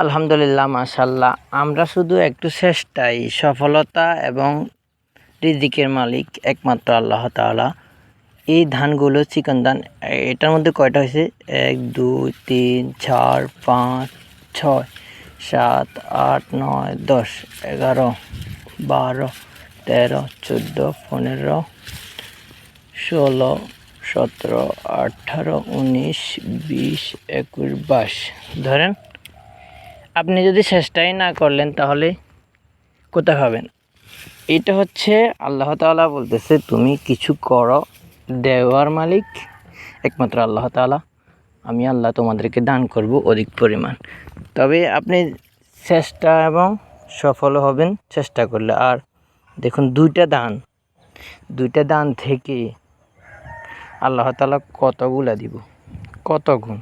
আলহামদুলিল্লাহ, মাশাআল্লাহ। আমরা শুধু একটু চেষ্টাই সফলতা এবং রিজিকের মালিক একমাত্র আল্লাহ তাআলা। এই ধানগুলো চিকন ধান, এটার মধ্যে কয়টা হয়েছে? 1 2 3 4 5 6 7 8 9 10 11 12 13 14 15 16 17 18 19 20 21 22 ধরেন। আপনি যদি চেষ্টাই না করলেন তাহলে কোথায় পাবেন? এটা হচ্ছে আল্লাহ তাআলা বলতেছে, তুমি কিছু করো, দেওয়ার মালিক একমাত্র আল্লাহ তাআলা। আমি আল্লাহ তোমাদেরকে দান করব অধিক পরিমাণ। তবে আপনি চেষ্টা এবং সফল হবেন চেষ্টা করলে। আর দেখুন, দুইটা দান থেকে আল্লাহ তাআলা কতগুলা দিব, কত গুণ।